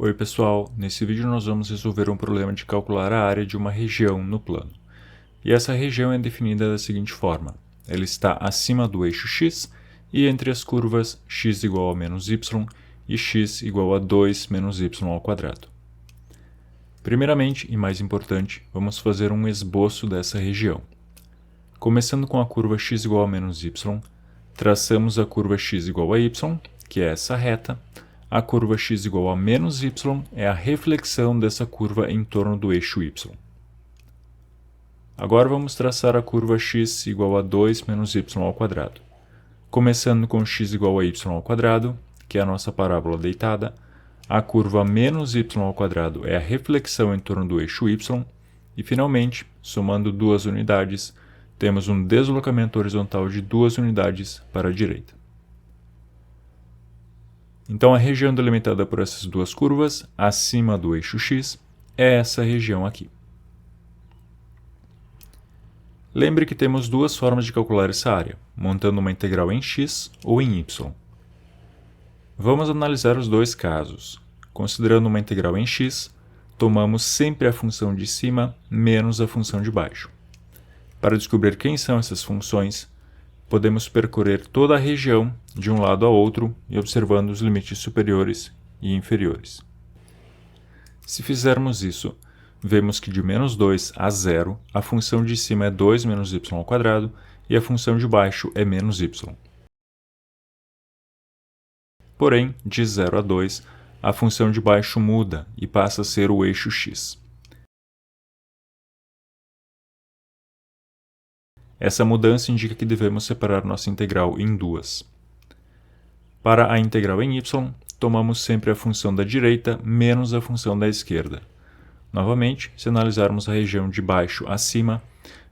Oi pessoal, nesse vídeo nós vamos resolver um problema de calcular a área de uma região no plano. E essa região é definida da seguinte forma: ela está acima do eixo x e entre as curvas x igual a menos y e x igual a 2 menos y ao quadrado. Primeiramente, e mais importante, vamos fazer um esboço dessa região. Começando com a curva x igual a menos y, traçamos a curva x igual a y, que é essa reta. A curva x igual a menos y é a reflexão dessa curva em torno do eixo y. Agora vamos traçar a curva x igual a 2 menos y ao quadrado. Começando com x igual a y ao quadrado, que é a nossa parábola deitada, a curva menos y ao quadrado é a reflexão em torno do eixo y, e finalmente, somando duas unidades, temos um deslocamento horizontal de 2 unidades para a direita. Então a região delimitada por essas duas curvas, acima do eixo x, é essa região aqui. Lembre que temos duas formas de calcular essa área, montando uma integral em x ou em y. Vamos analisar os dois casos. Considerando uma integral em x, tomamos sempre a função de cima menos a função de baixo. Para descobrir quem são essas funções, podemos percorrer toda a região de um lado a outro e observando os limites superiores e inferiores. Se fizermos isso, vemos que de menos 2 a 0, a função de cima é 2 menos y ao quadrado e a função de baixo é menos y. Porém, de 0 a 2, a função de baixo muda e passa a ser o eixo x. Essa mudança indica que devemos separar nossa integral em duas. Para a integral em y, tomamos sempre a função da direita menos a função da esquerda. Novamente, se analisarmos a região de baixo a cima,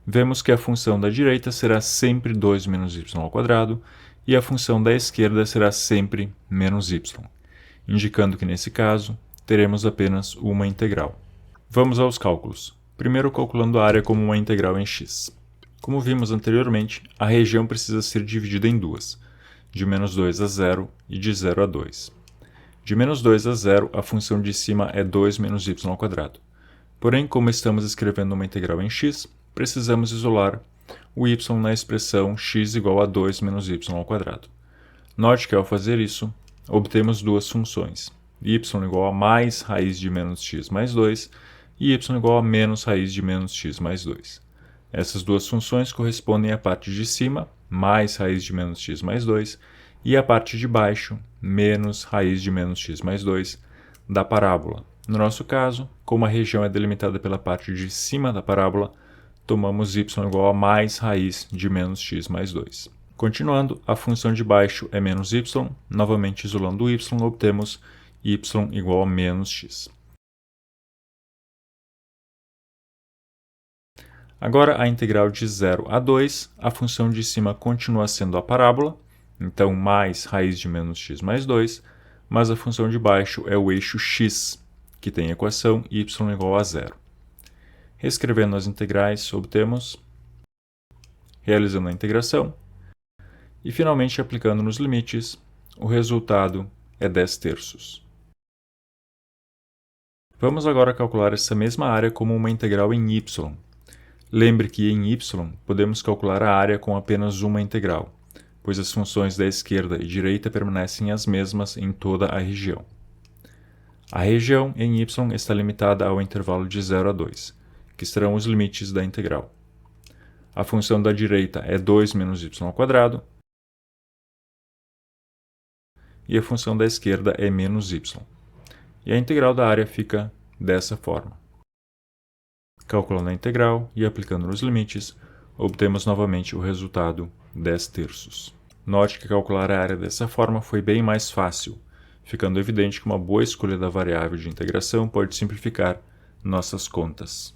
vemos que a função da direita será sempre 2 menos y ao quadrado e a função da esquerda será sempre menos y, indicando que nesse caso teremos apenas uma integral. Vamos aos cálculos. Primeiro calculando a área como uma integral em x. Como vimos anteriormente, a região precisa ser dividida em duas, de menos 2 a 0 e de 0 a 2. De menos 2 a 0, a função de cima é 2 menos y ao quadrado. Porém, como estamos escrevendo uma integral em x, precisamos isolar o y na expressão x igual a 2 menos y ao quadrado. Note que ao fazer isso, obtemos duas funções, y igual a mais raiz de menos x mais 2 e y igual a menos raiz de menos x mais 2. Essas duas funções correspondem à parte de cima, mais raiz de menos x mais 2, e à parte de baixo, menos raiz de menos x mais 2, da parábola. No nosso caso, como a região é delimitada pela parte de cima da parábola, tomamos y igual a mais raiz de menos x mais 2. Continuando, a função de baixo é menos y, novamente isolando o y, obtemos y igual a menos x. Agora, a integral de 0 a 2, a função de cima continua sendo a parábola, então mais raiz de menos x mais 2, mas a função de baixo é o eixo x, que tem a equação y igual a 0. Reescrevendo as integrais, obtemos, realizando a integração, e finalmente aplicando nos limites, o resultado é 10 terços. Vamos agora calcular essa mesma área como uma integral em y. Lembre que em y podemos calcular a área com apenas uma integral, pois as funções da esquerda e direita permanecem as mesmas em toda a região. A região em y está limitada ao intervalo de 0 a 2, que serão os limites da integral. A função da direita é 2 menos y ao quadrado, e a função da esquerda é menos y. E a integral da área fica dessa forma. Calculando a integral e aplicando nos limites, obtemos novamente o resultado 10 terços. Note que calcular a área dessa forma foi bem mais fácil, ficando evidente que uma boa escolha da variável de integração pode simplificar nossas contas.